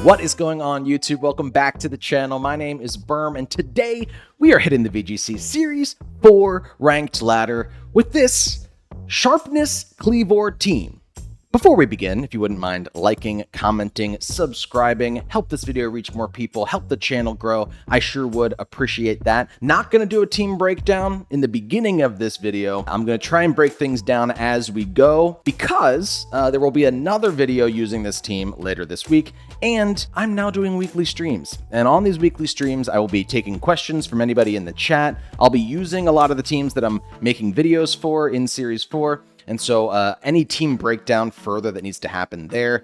What is going on, YouTube? Welcome back to the channel. My name is Berm, and today we are hitting the VGC Series 4 ranked ladder with this Sharpness Kleavor team. Before we begin, if you wouldn't mind liking, commenting, subscribing, help this video reach more people, help the channel grow, I sure would appreciate that. Not going to do a team breakdown in the beginning of this video. I'm going to try and break things down as we go because there will be another video using this team later this week, and I'm now doing weekly streams. And on these weekly streams, I will be taking questions from anybody in the chat. I'll be using a lot of the teams that I'm making videos for in Series 4. And so any team breakdown further that needs to happen there,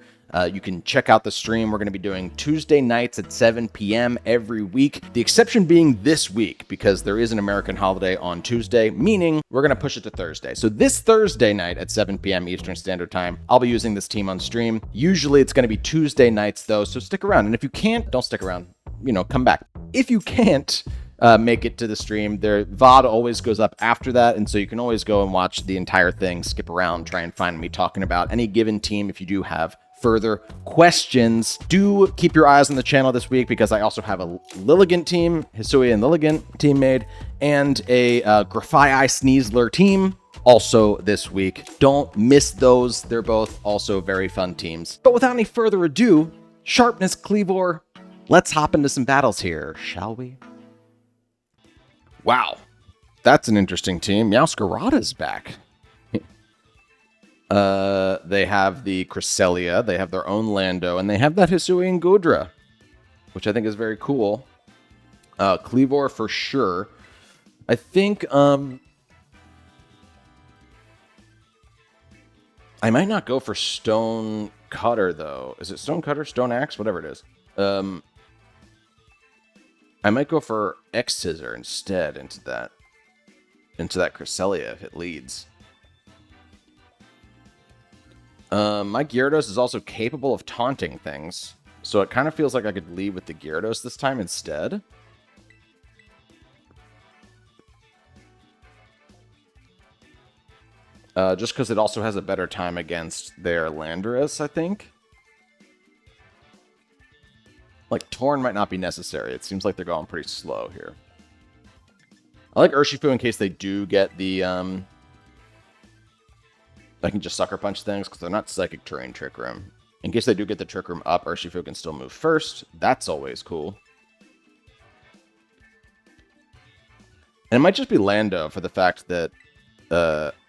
you can check out the stream. We're going to be doing Tuesday nights at 7 p.m. every week. The exception being this week, because there is an American holiday on Tuesday, meaning we're going to push it to Thursday. So this Thursday night at 7 p.m. Eastern Standard Time, I'll be using this team on stream. Usually it's going to be Tuesday nights, though, so stick around. And if you can't, don't stick around. You know, come back. If you can't make it to the stream, their VOD always goes up after that, and so you can always go and watch the entire thing, skip around, try and find me talking about any given team if you do have further questions. Do keep your eyes on the channel this week because I also have a Lilligant team, Hisuian Lilligant team made, and a Grafai Sneasler team also this week. Don't miss those. They're both also very fun teams. But without any further ado, Sharpness Kleavor, let's hop into some battles here, shall we? Wow, that's an interesting team. Meowscarada's back. They have the Cresselia, they have their own Lando, and they have that Hisuian Gudra, which I think is very cool. Kleavor for sure. I think I might not go for Stone Cutter, though. Is it Stone Cutter, Stone Axe, whatever it is. I might go for X-Scissor instead into that Cresselia if it leads. My Gyarados is also capable of taunting things, so it kind of feels like I could lead with the Gyarados this time instead. Just because it also has a better time against their Landorus, I think. Like, Torn might not be necessary. It seems like they're going pretty slow here. I like Urshifu in case they do get the, I can just Sucker Punch things because they're not Psychic Terrain Trick Room. In case they do get the Trick Room up, Urshifu can still move first. That's always cool. And it might just be Lando for the fact that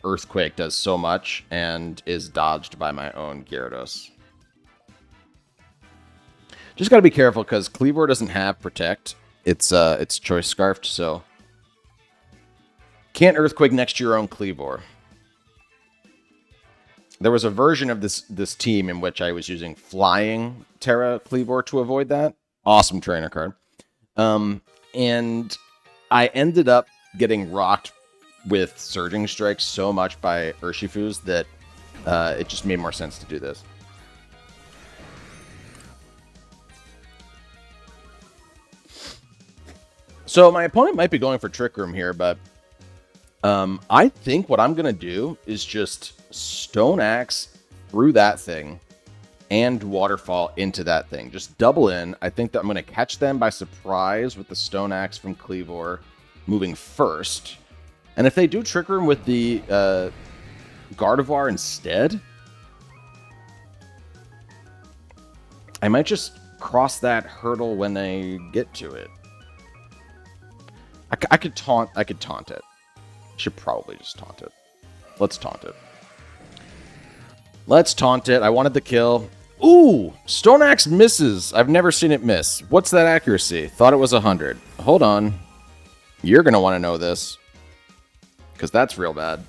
Earthquake does so much and is dodged by my own Gyarados. Just got to be careful because Kleavor doesn't have Protect. It's Choice Scarfed, so can't Earthquake next to your own Kleavor. There was a version of this team in which I was using Flying Tera Kleavor to avoid that. Awesome trainer card. And I ended up getting rocked with Surging Strike so much by Urshifu's that it just made more sense to do this. So my opponent might be going for Trick Room here, but I think what I'm going to do is just Stone Axe through that thing and Waterfall into that thing. Just double in. I think that I'm going to catch them by surprise with the Stone Axe from Kleavor moving first. And if they do Trick Room with the Gardevoir instead, I might just cross that hurdle when they get to it. I could taunt it. Should probably just taunt it. Let's taunt it. Let's taunt it. I wanted the kill. Ooh! Stone Axe misses. I've never seen it miss. What's that accuracy? Thought it was 100. Hold on. You're going to want to know this. Because that's real bad.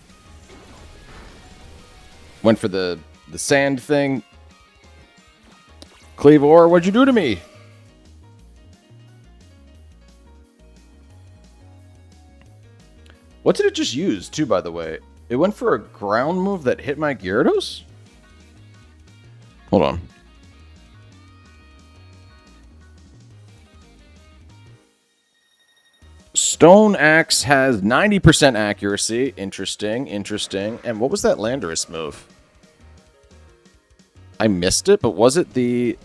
Went for the sand thing. Kleavor, what'd you do to me? What did it just use, too, by the way? It went for a ground move that hit my Gyarados? Hold on. Stone Axe has 90% accuracy. Interesting, interesting. And what was that Landorus move? I missed it, but was it the...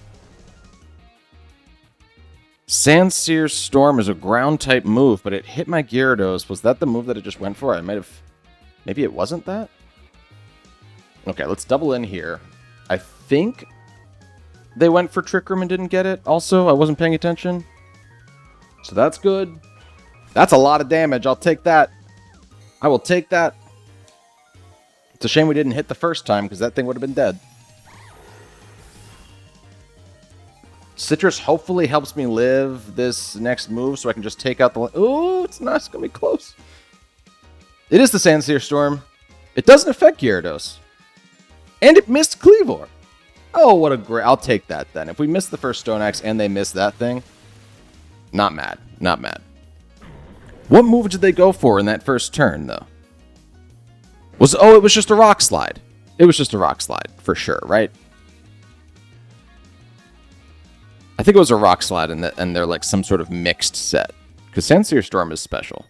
Sandsear Storm is a ground type move, but it hit my Gyarados. Was that the move that it just went for? I might have... Maybe it wasn't that? Okay, let's double in here. I think they went for Trick Room and didn't get it. Also, I wasn't paying attention. So that's good. That's a lot of damage. I'll take that. I will take that. It's a shame we didn't hit the first time, because that thing would have been dead. Citrus hopefully helps me live this next move so I can just take out the... Ooh, it's not. It's going to be close. It is the Sandsear Storm. It doesn't affect Gyarados. And it missed Kleavor. Oh, what a great... I'll take that then. If we miss the first Stone Axe and they miss that thing, not mad. Not mad. What move did they go for in that first turn, though? Oh, it was just a Rock Slide. It was just a Rock Slide, for sure, right? I think it was a Rock Slide, and they're like some sort of mixed set. Because Sandsear Storm is special.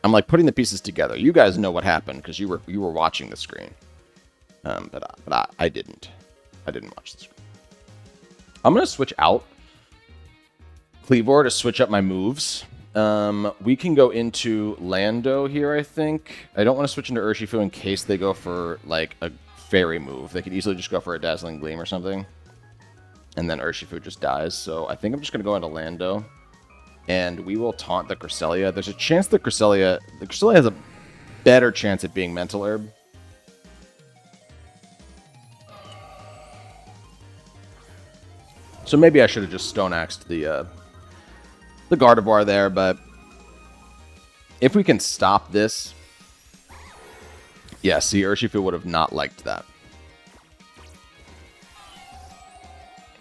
I'm like putting the pieces together. You guys know what happened because you were watching the screen, but I didn't. I didn't watch the screen. I'm gonna switch out Kleavor to switch up my moves. We can go into Lando here. I think I don't want to switch into Urshifu in case they go for like a fairy move. They could easily just go for a Dazzling Gleam or something, and then Urshifu just dies. So I think I'm just gonna go into Lando. And we will taunt the Cresselia. There's a chance the Cresselia has a better chance at being Mental Herb. So maybe I should have just Stone Axed the Gardevoir there, but if we can stop this... Yeah, see, Urshifu would have not liked that.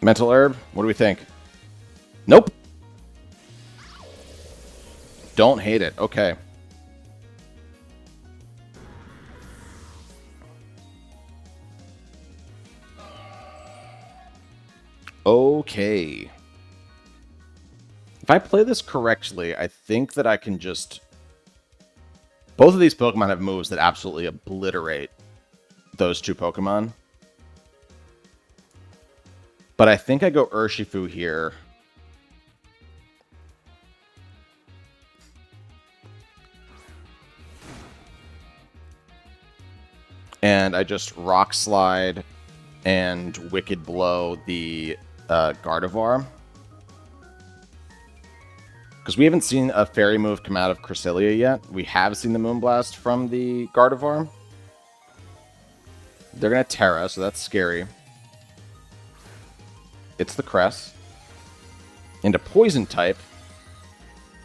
Mental Herb, what do we think? Nope. Don't hate it. Okay. Okay. If I play this correctly, I think that I can just... Both of these Pokemon have moves that absolutely obliterate those two Pokemon. But I think I go Urshifu here. And I just Rock Slide and Wicked Blow the Gardevoir. Because we haven't seen a fairy move come out of Cresselia yet. We have seen the Moonblast from the Gardevoir. They're going to Tera, so that's scary. It's the Cress. Into Poison type.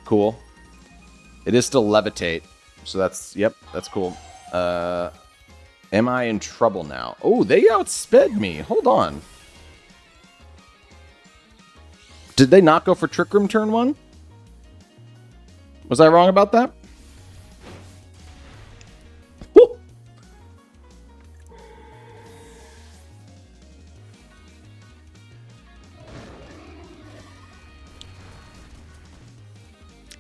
Cool. It is still Levitate. So that's, yep, that's cool. Am I in trouble now? Oh, they outsped me. Hold on. Did they not go for Trick Room turn 1? Was I wrong about that? Woo!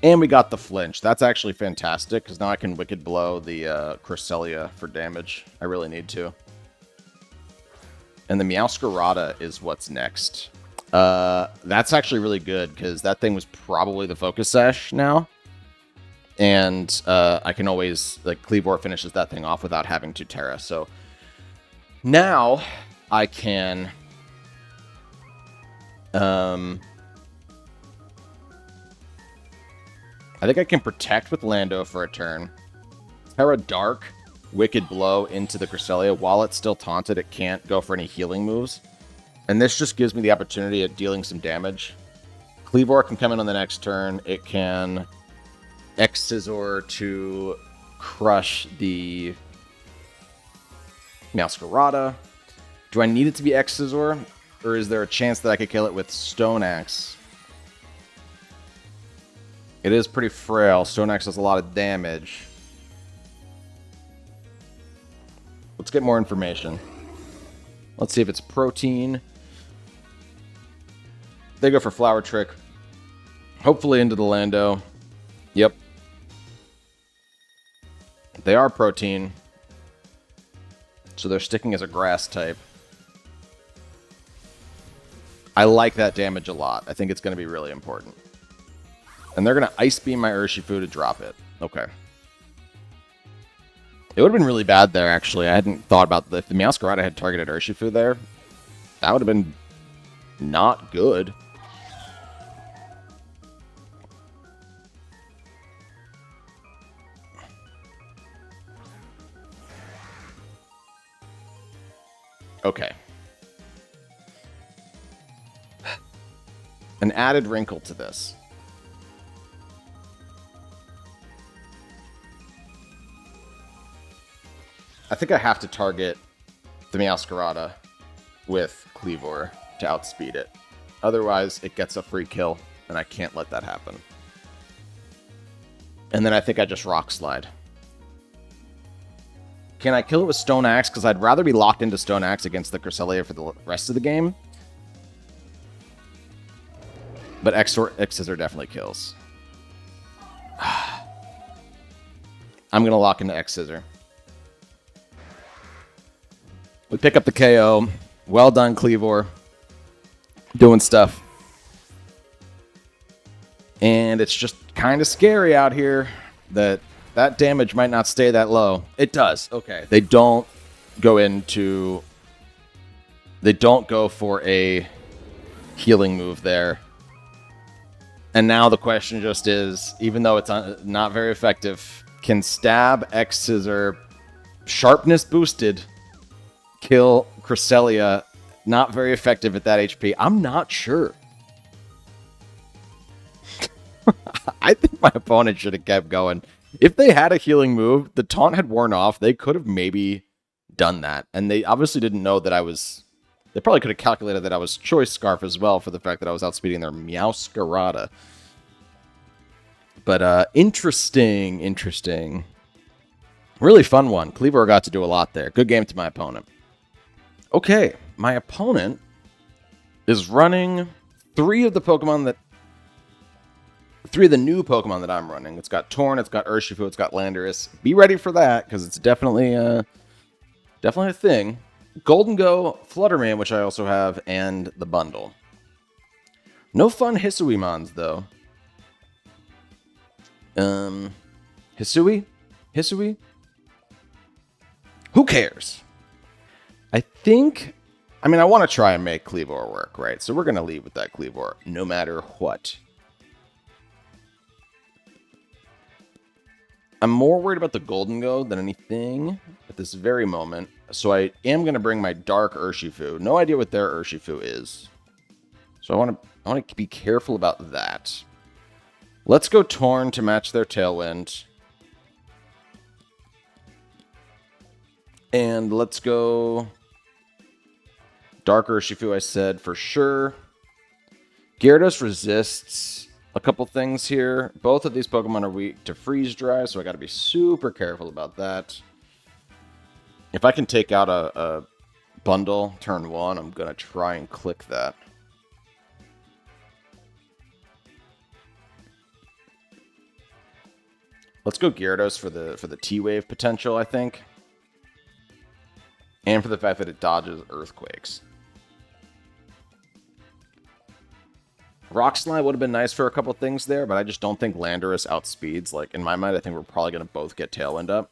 And we got the flinch. That's actually fantastic, because now I can Wicked Blow the Cresselia for damage. I really need to. And the Meowscarada is what's next. That's actually really good, because that thing was probably the Focus Sash now. And I can always, like, Kleavor finishes that thing off without having to Tera. So now I can... I think I can Protect with Lando for a turn. Tera Dark, Wicked Blow into the Cresselia. While it's still taunted, it can't go for any healing moves. And this just gives me the opportunity of dealing some damage. Kleavor can come in on the next turn. It can X-Scissor to crush the Meowscarada. Do I need it to be X-Scissor? Or is there a chance that I could kill it with Stone Axe? It is pretty frail. Stone Axe does a lot of damage. Let's get more information. Let's see if it's Protein. They go for Flower Trick. Hopefully into the Lando. Yep. They are Protein. So they're sticking as a Grass type. I like that damage a lot. I think it's going to be really important. And they're going to Ice Beam my Urshifu to drop it. Okay. It would have been really bad there, actually. I hadn't thought about if the Meowscarada had targeted Urshifu there. That would have been not good. Okay. An added wrinkle to this. I think I have to target the Meowscarada with Kleavor to outspeed it. Otherwise, it gets a free kill, and I can't let that happen. And then I think I just Rock Slide. Can I kill it with Stone Axe? Because I'd rather be locked into Stone Axe against the Cresselia for the rest of the game. But X-Scissor definitely kills. I'm going to lock into X-Scissor. We pick up the KO. Well done, Kleavor. Doing stuff. And it's just kind of scary out here that damage might not stay that low. It does. Okay. They don't go for a healing move there. And now the question just is, even though it's not very effective, can Stab, X-Scissor, Sharpness boosted, kill Cresselia? Not very effective at that HP. I'm not sure. I think my opponent should have kept going. If they had a healing move, the taunt had worn off, they could have maybe done that. And they obviously didn't know that I was... They probably could have calculated that I was Choice Scarf as well for the fact that I was outspeeding their Meowscarada. But interesting. Really fun one. Kleavor got to do a lot there. Good game to my opponent. Okay, my opponent is running three of the new Pokemon that I'm running. It's got Torn, it's got Urshifu, it's got Landorus. Be ready for that, because it's definitely a thing. Golden Go, Flutterman, which I also have, and the bundle. No fun Hisuimons, though. Hisui? Who cares? I want to try and make Kleavor work, right? So we're going to leave with that Kleavor, no matter what. I'm more worried about the Golden Go than anything at this very moment. So I am going to bring my Dark Urshifu. No idea what their Urshifu is. So I want to be careful about that. Let's go Torn to match their Tailwind. And let's go Dark Urshifu, I said, for sure. Gyarados resists a couple things here. Both of these Pokemon are weak to Freeze Dry, so I got to be super careful about that. If I can take out a bundle turn 1, I'm going to try and click that. Let's go Gyarados for the T-Wave potential, I think. And for the fact that it dodges Earthquakes. Rock Slide would have been nice for a couple things there, but I just don't think Landorus outspeeds. Like, in my mind, I think we're probably going to both get Tailwind up.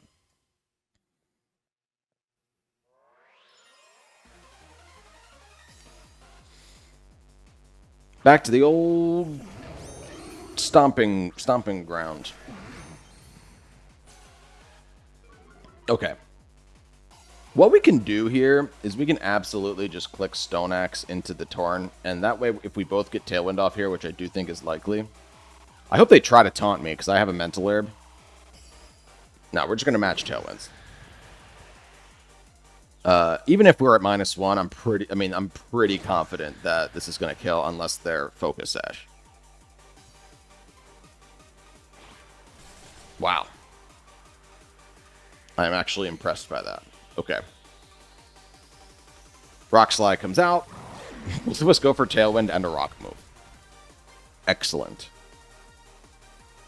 Back to the old stomping ground. Okay. What we can do here is we can absolutely just click Stone Axe into the Torn, and that way, if we both get Tailwind off here, which I do think is likely, I hope they try to taunt me, because I have a Mental Herb. No, we're just going to match Tailwinds. Even if we're at -1, I'm pretty confident that this is going to kill, unless they're Focus Sash. Wow. I'm actually impressed by that. Okay. Rock Slide comes out. Let's go for Tailwind and a Rock move. Excellent.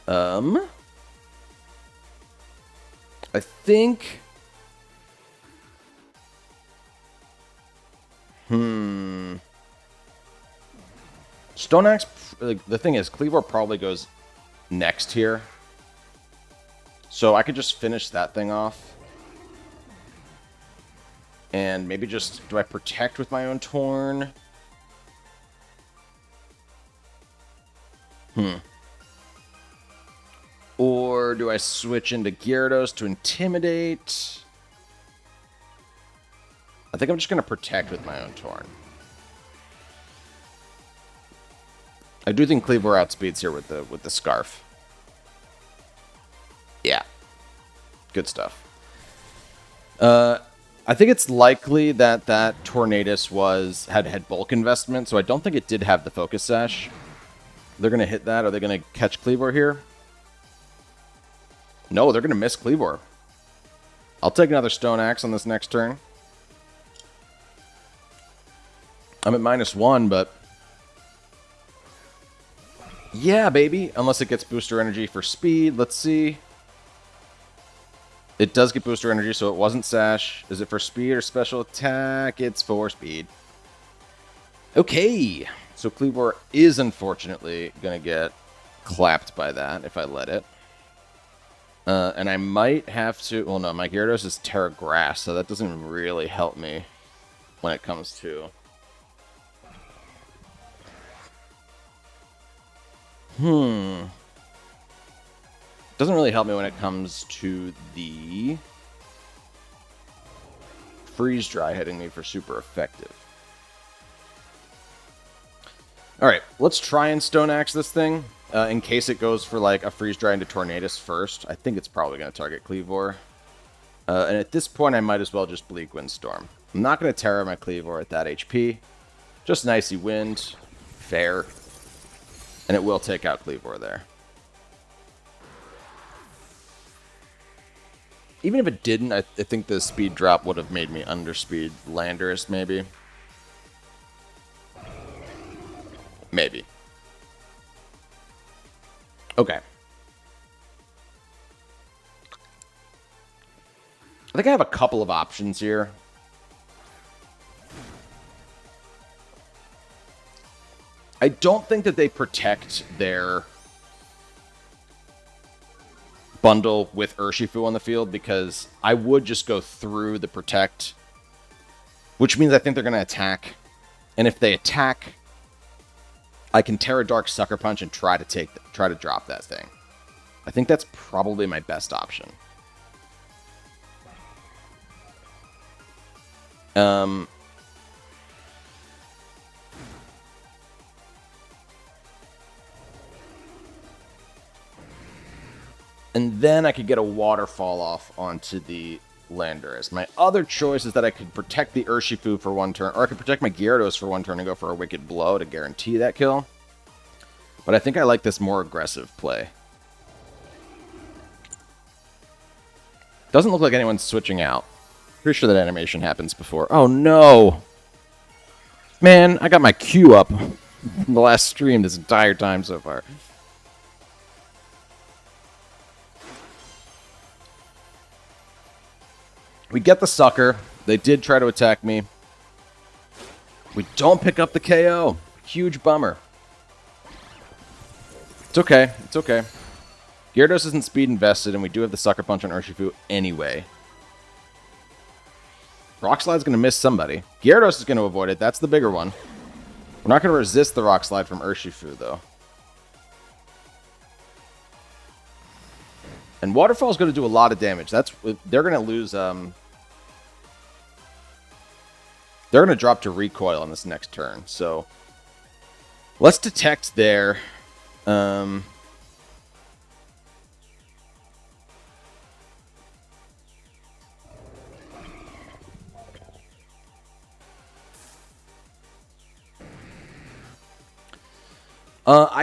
I think... Stone Axe, like, the thing is, Kleavor probably goes next here. So I could just finish that thing off. And maybe just, do I protect with my own Torn? Or do I switch into Gyarados to Intimidate? I think I'm just going to protect with my own Torn. I do think Kleavor outspeeds here with the Scarf. Yeah. Good stuff. I think it's likely that Tornadus had bulk investment, so I don't think it did have the Focus Sash. They're going to hit that. Are they going to catch Kleavor here? No, they're going to miss Kleavor. I'll take another Stone Axe on this next turn. I'm at -1, but... yeah, baby. Unless it gets booster energy for speed. Let's see. It does get booster energy, so it wasn't Sash. Is it for speed or special attack? It's for speed. Okay. So Kleavor is unfortunately going to get clapped by that if I let it. And I might have to... well, no, my Gyarados is Tera Grass, so that doesn't really help me when it comes to... doesn't really help me when it comes to the Freeze Dry hitting me for super effective. Alright, let's try and Stone Axe this thing. In case it goes for like a Freeze Dry into Tornadus first. I think it's probably going to target Kleavor. And at this point, I might as well just Bleakwind Storm. I'm not going to Tera my Kleavor at that HP. Just an Icy Wind. Fair. And it will take out Kleavor there. Even if it didn't, I think the speed drop would have made me underspeed Landorus, maybe. Maybe. Okay. I think I have a couple of options here. I don't think that they protect their bundle with Urshifu on the field because I would just go through the protect, which means I think they're going to attack. And if they attack, I can Tera Dark Sucker Punch and try to drop that thing. I think that's probably my best option. And then I could get a Waterfall off onto the Landorus. My other choice is that I could protect the Urshifu for one turn, or I could protect my Gyarados for one turn and go for a Wicked Blow to guarantee that kill. But I think I like this more aggressive play. Doesn't look like anyone's switching out. Pretty sure that animation happens before. Oh no! Man, I got my queue up in the last stream this entire time so far. We get the sucker. They did try to attack me. We don't pick up the KO. Huge bummer. It's okay. It's okay. Gyarados isn't speed invested, and we do have the Sucker Punch on Urshifu anyway. Rock Slide's going to miss somebody. Gyarados is going to avoid it. That's the bigger one. We're not going to resist the Rock Slide from Urshifu, though. And Waterfall is going to do a lot of damage. They're going to lose... They're going to drop to Recoil on this next turn. So let's detect there. I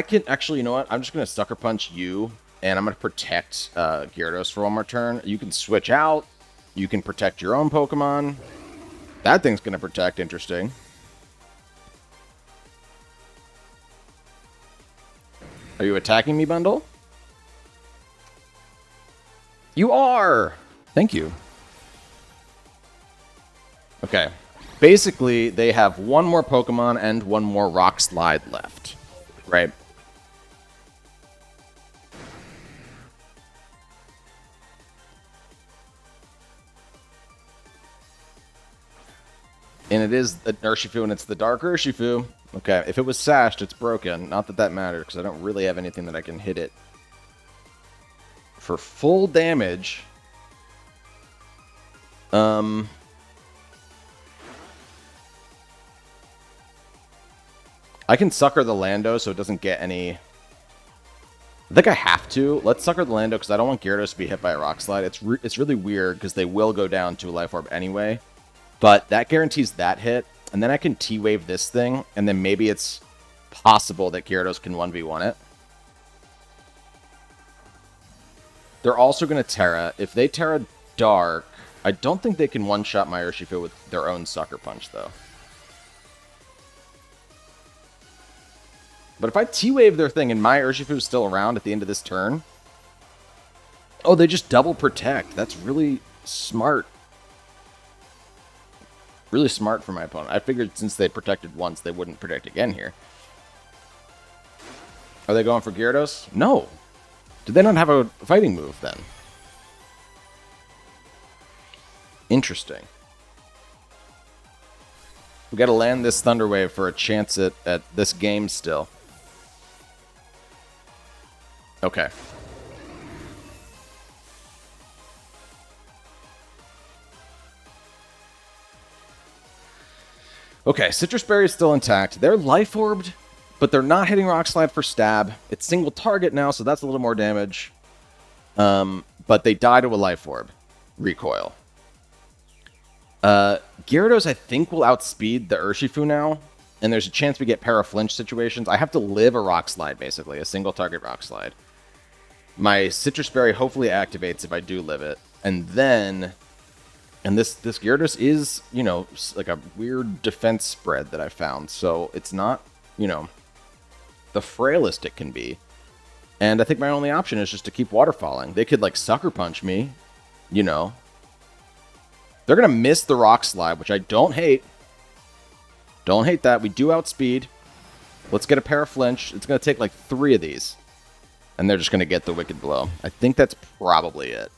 can actually, you know what? I'm just going to Sucker Punch you, and I'm going to protect Gyarados for one more turn. You can switch out. You can protect your own Pokemon. That thing's going to protect. Interesting. Are you attacking me, Bundle? You are! Thank you. Okay. Basically, they have one more Pokemon and one more Rock Slide left. Right. And it is an Urshifu, and it's the Dark Urshifu. Okay, if it was sashed, it's broken. Not that that matters, because I don't really have anything that I can hit it for full damage. I can sucker the Lando so it doesn't get any... I think I have to. Let's sucker the Lando because I don't want Gyarados to be hit by a Rock Slide. It's really weird because they will go down to a Life Orb anyway. But that guarantees that hit. And then I can T-Wave this thing. And then maybe it's possible that Gyarados can 1v1 it. They're also going to Tera. If they Tera Dark, I don't think they can one-shot my Urshifu with their own Sucker Punch, though. But if I T-Wave their thing and my Urshifu is still around at the end of this turn... Oh, they just double protect. That's really smart. Really smart for my opponent. I figured since they protected once, they wouldn't protect again here. Are they going for Gyarados? No. Did they not have a fighting move then? Interesting. We got to land this Thunder Wave for a chance at this game still. Okay. Okay, Citrus Berry is still intact. They're Life Orbed, but they're not hitting Rock Slide for stab. It's single target now, so that's a little more damage. But they die to a Life Orb. Recoil. Gyarados, I think, will outspeed the Urshifu now. And there's a chance we get Para-Flinch situations. I have to live a Rock Slide, basically. A single target Rock Slide. My Citrus Berry hopefully activates if I do live it. And then... And this Gyarados is, you know, like a weird defense spread that I found. So it's not, you know, the frailest it can be. And I think my only option is just to keep waterfalling. They could, like, Sucker Punch me, you know. They're going to miss the Rock Slide, which I don't hate. Don't hate that. We do outspeed. Let's get a Para-Flinch. It's going to take, like, 3 of these. And they're just going to get the Wicked Blow. I think that's probably it.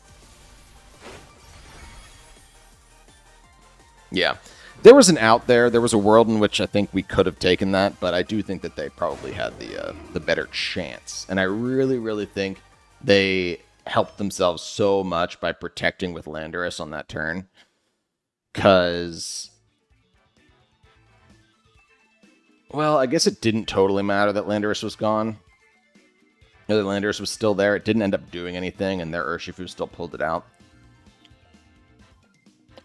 Yeah. There was an out there. There was a world in which I think we could have taken that, but I do think that they probably had the better chance. And I really, really think they helped themselves so much by protecting with Landorus on that turn. Because... Well, I guess it didn't totally matter that Landorus was gone. Or that Landorus was still there. It didn't end up doing anything, and their Urshifu still pulled it out.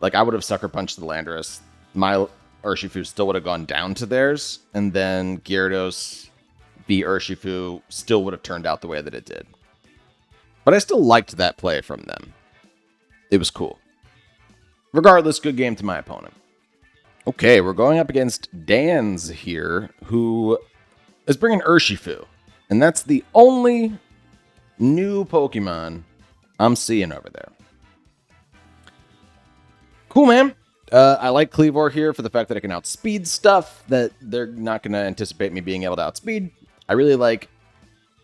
Like, I would have Sucker Punched the Landorus. My Urshifu still would have gone down to theirs, and then Gyarados v Urshifu still would have turned out the way that it did. But I still liked that play from them. It was cool. Regardless, good game to my opponent. Okay, we're going up against Dan's here, who is bringing Urshifu. And that's the only new Pokemon I'm seeing over there. Cool, man. I like Kleavor here for the fact that I can outspeed stuff that they're not going to anticipate me being able to outspeed. I really like...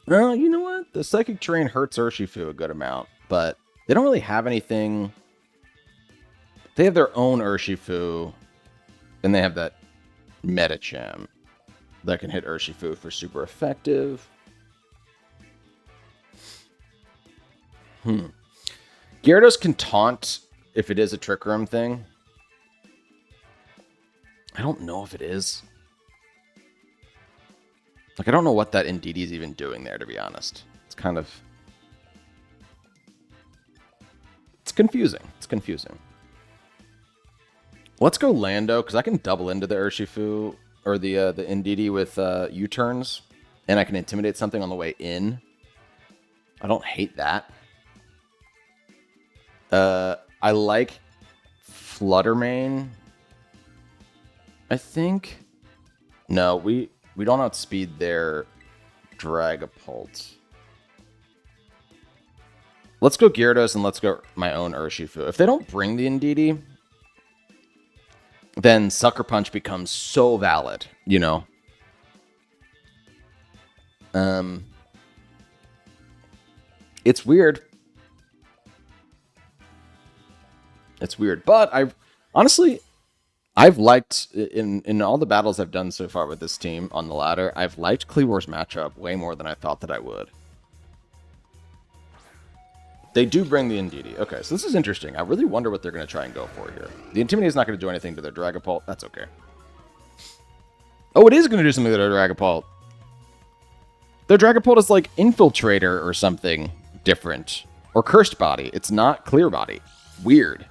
Well, you know what? The Psychic Terrain hurts Urshifu a good amount, but they don't really have anything... They have their own Urshifu, and they have that Medicham that can hit Urshifu for super effective. Gyarados can taunt if it is a Trick Room thing. I don't know if it is. Like, I don't know what that Indeedee is even doing there, to be honest. It's kind of... It's confusing. It's confusing. Let's go Lando, because I can double into the Urshifu, or the Indeedee with U-turns, and I can Intimidate something on the way in. I don't hate that. I like Fluttermane, I think. No, we don't outspeed their Dragapult. Let's go Gyarados and let's go my own Urshifu. If they don't bring the Indeedee, then Sucker Punch becomes so valid, you know? It's weird. It's weird, but I've liked, in all the battles I've done so far with this team on the ladder, I've liked Kleavor's matchup way more than I thought that I would. They do bring the Indeedee. Okay, so this is interesting. I really wonder what they're going to try and go for here. The Intimidate is not going to do anything to their Dragapult. That's okay. Oh, it is going to do something to their Dragapult. Their Dragapult is like Infiltrator or something different. Or Cursed Body. It's not Clear Body. Weird.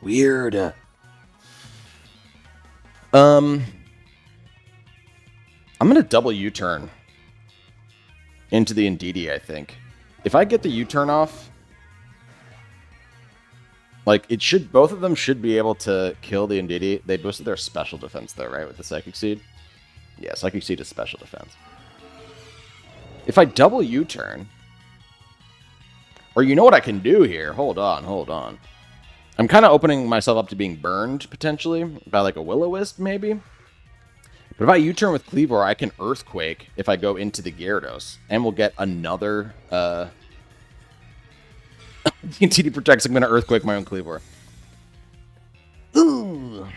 Weird. I'm going to double U-turn into the Indeedee, I think. If I get the U-turn off, like, both of them should be able to kill the Indeedee. They boosted their special defense, though, right, with the Psychic Seed? Yeah, Psychic Seed is special defense. If I double U-turn, or you know what I can do here? Hold on. I'm kind of opening myself up to being burned, potentially, by like a Will-O-Wisp, maybe. But if I U-turn with Kleavor, I can Earthquake if I go into the Gyarados. And we'll get another... The Indeedee protects, I'm going to Earthquake my own Kleavor. Ooh.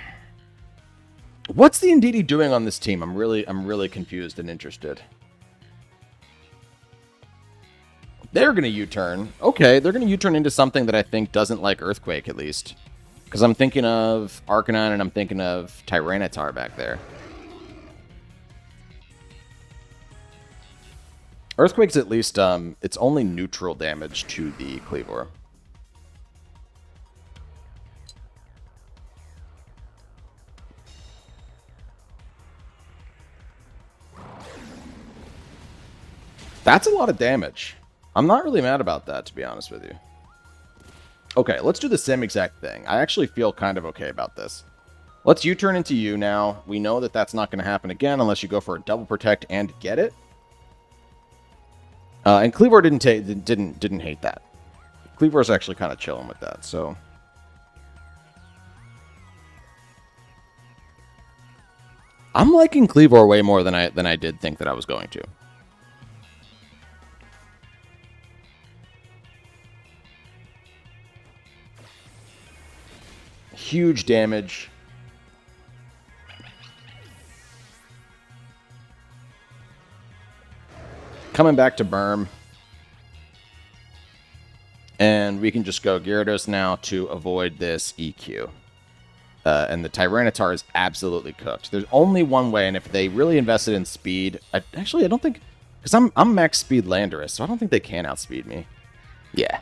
What's the Indeedee doing on this team? I'm really confused and interested. They're going to U-turn. Okay, they're going to U-turn into something that I think doesn't like Earthquake, at least. Because I'm thinking of Arcanine and I'm thinking of Tyranitar back there. Earthquake's at least, it's only neutral damage to the Kleavor. That's a lot of damage. I'm not really mad about that, to be honest with you. Okay, let's do the same exact thing. I actually feel kind of okay about this. Let's U-turn into you now. We know that that's not going to happen again unless you go for a double protect and get it. And Kleavor didn't hate that. Kleavor's actually kind of chilling with that, so... I'm liking Kleavor way more than I did think that I was going to. Huge damage. Coming back to Berm. And we can just go Gyarados now to avoid this EQ. And the Tyranitar is absolutely cooked. There's only one way, and if they really invested in speed... I don't think... Because I'm max speed Landorus, so I don't think they can outspeed me. Yeah.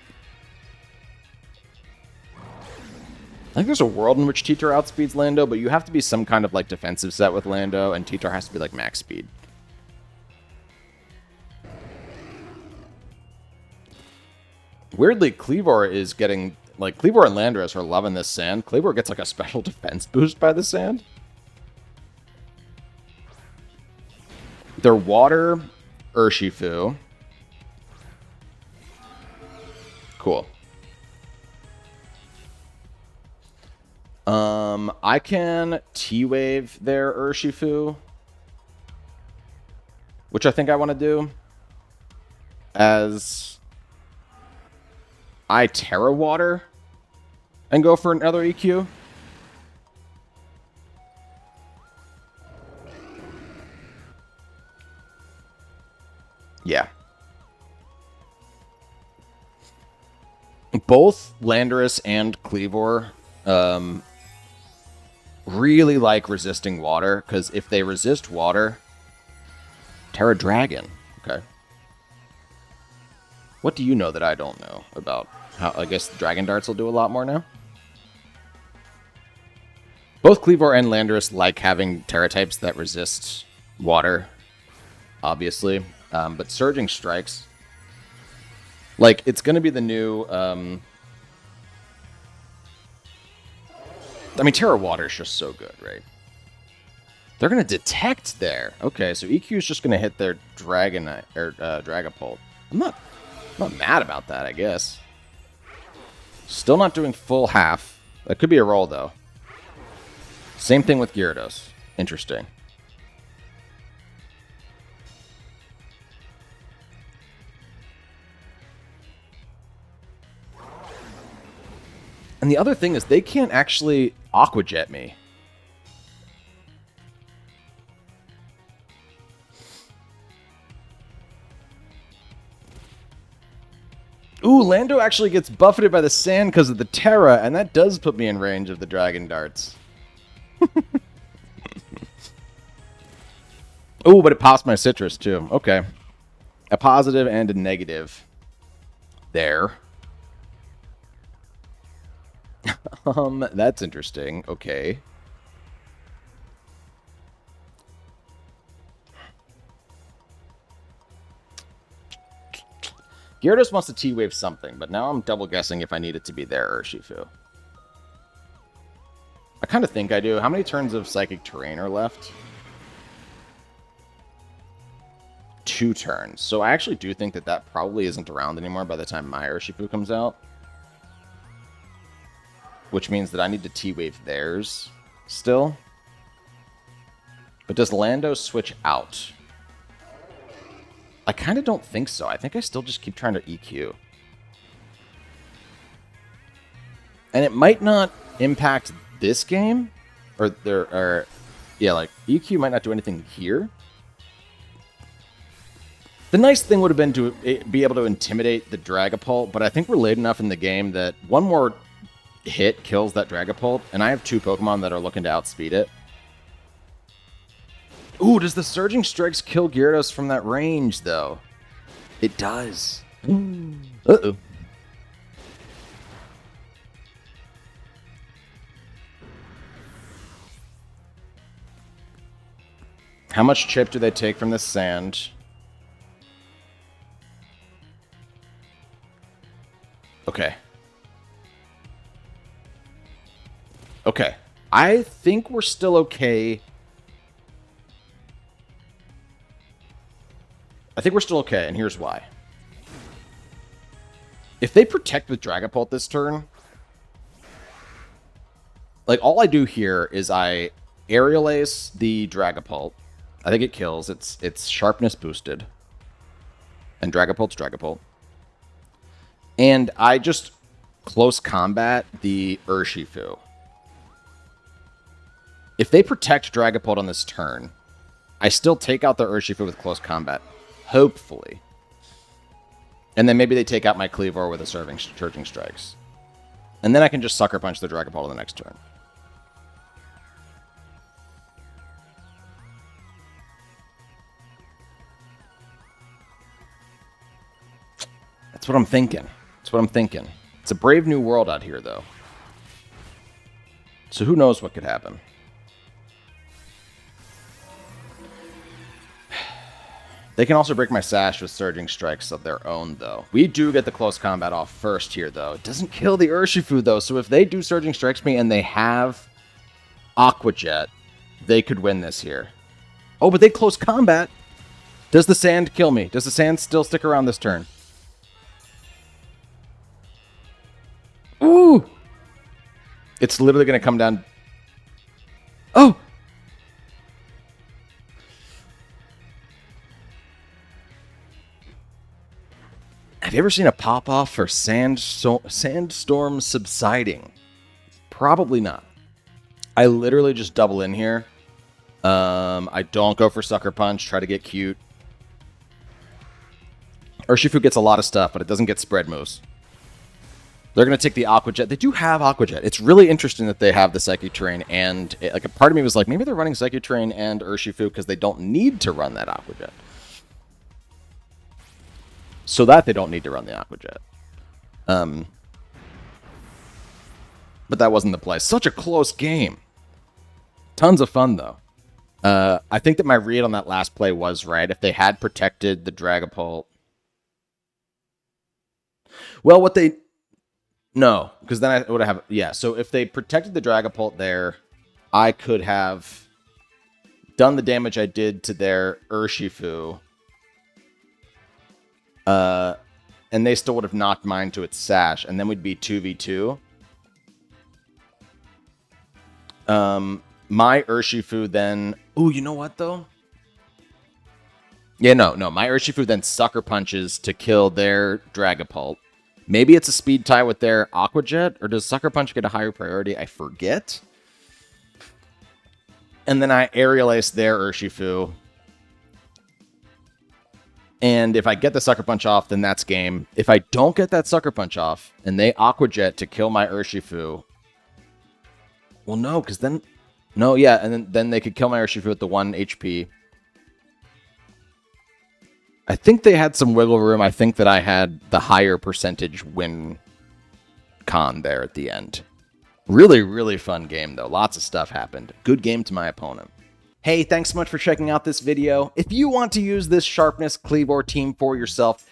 I think there's a world in which Tera outspeeds Lando, but you have to be some kind of like defensive set with Lando, and Tera has to be like max speed. Weirdly, Kleavor is getting... Like, Kleavor and Landorus are loving this sand. Kleavor gets like a special defense boost by the sand. Their water, Urshifu. Cool. I can T-Wave their Urshifu, which I think I want to do, as I Tera Water and go for another EQ. Yeah. Both Landorus and Kleavor really like resisting water, because if they resist water, Tera Dragon. Okay. What do you know that I don't know about how, I guess Dragon Darts will do a lot more now? Both Kleavor and Landorus like having Tera types that resist water, obviously. But Surging Strikes, like, it's going to be the new... I mean, Tera Water is just so good, right? They're going to detect there. Okay, so EQ is just going to hit their Dragapult. I'm not mad about that, I guess. Still not doing full half. That could be a roll, though. Same thing with Gyarados. Interesting. And the other thing is they can't actually Aqua Jet me. Ooh, Lando actually gets buffeted by the sand because of the Tera, and that does put me in range of the Dragon Darts. Ooh, but it pops my Citrus too. Okay. A positive and a negative. There. That's interesting. Okay. Gyarados wants to T-Wave something, but now I'm double guessing if I need it to be there or Urshifu. I kind of think I do. How many turns of Psychic Terrain are left? 2 turns. So I actually do think that that probably isn't around anymore by the time my Urshifu comes out. Which means that I need to T-Wave theirs still. But does Lando switch out? I kind of don't think so. I think I still just keep trying to EQ. And it might not impact this game. Yeah, like, EQ might not do anything here. The nice thing would have been to be able to intimidate the Dragapult, but I think we're late enough in the game that one more hit kills that Dragapult, and I have 2 Pokemon that are looking to outspeed it. Ooh, does the Surging Strikes kill Gyarados from that range, though? It does. Uh-oh. How much chip do they take from this sand? Okay. Okay. I think we're still okay. I think we're still okay, and here's why. If they protect with Dragapult this turn, like, all I do here is I Aerial Ace the Dragapult. I think it kills. It's Sharpness boosted. And Dragapult's Dragapult. And I just close combat the Urshifu. If they protect Dragapult on this turn, I still take out the Urshifu with close combat. Hopefully. And then maybe they take out my Kleavor with a Surging Strikes. And then I can just Sucker Punch the Dragapult on the next turn. That's what I'm thinking. That's what I'm thinking. It's a brave new world out here, though. So who knows what could happen. They can also break my Sash with Surging Strikes of their own, though. We do get the close combat off first here, though. It doesn't kill the Urshifu, though, so if they do Surging Strikes me and they have Aqua Jet, they could win this here. Oh, but they close combat. Does the sand kill me? Does the sand still stick around this turn? Ooh! It's literally going to come down... Oh! Have you ever seen a pop-off for Sandstorm subsiding? Probably not. I literally just double in here. I don't go for Sucker Punch, try to get cute. Urshifu gets a lot of stuff, but it doesn't get spread moves. They're going to take the Aqua Jet. They do have Aqua Jet. It's really interesting that they have the Psychic Terrain, and like a part of me was like, maybe they're running Psychic Terrain and Urshifu because they don't need to run that Aqua Jet. So that they don't need to run the Aqua Jet. But that wasn't the play. Such a close game. Tons of fun, though. I think that my read on that last play was right. If they had protected the Dragapult... Well, what they... No, because then I would have... Yeah, so if they protected the Dragapult there, I could have done the damage I did to their Urshifu. And they still would have knocked mine to its Sash, and then we'd be 2v2. my Urshifu then... Ooh, you know what, though? Yeah, no. My Urshifu then Sucker Punches to kill their Dragapult. Maybe it's a speed tie with their Aqua Jet, or does Sucker Punch get a higher priority? I forget. And then I Aerial Ace their Urshifu. And if I get the Sucker Punch off, then that's game. If I don't get that Sucker Punch off, and they Aqua Jet to kill my Urshifu... Well, no, because then... No, yeah, and then they could kill my Urshifu with the 1 HP. I think they had some wiggle room. I think that I had the higher percentage win con there at the end. Really, really fun game, though. Lots of stuff happened. Good game to my opponent. Hey, thanks so much for checking out this video. If you want to use this Sharpness Kleavor team for yourself,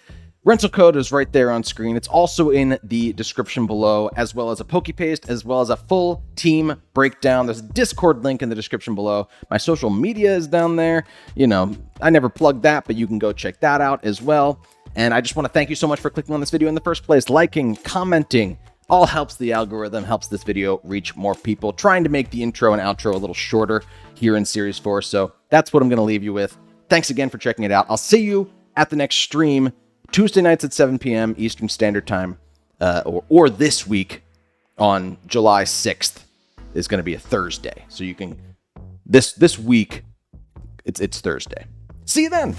rental code is right there on screen. It's also in the description below, as well as a PokePaste, as well as a full team breakdown. There's a Discord link in the description below. My social media is down there. You know, I never plugged that, but you can go check that out as well. And I just want to thank you so much for clicking on this video in the first place. Liking, commenting, all helps the algorithm, helps this video reach more people. Trying to make the intro and outro a little shorter here in Series 4. So that's what I'm going to leave you with. Thanks again for checking it out. I'll see you at the next stream. Tuesday nights at 7 p.m. Eastern Standard Time, or this week on July 6th is going to be a Thursday. So you can, this week, it's Thursday. See you then.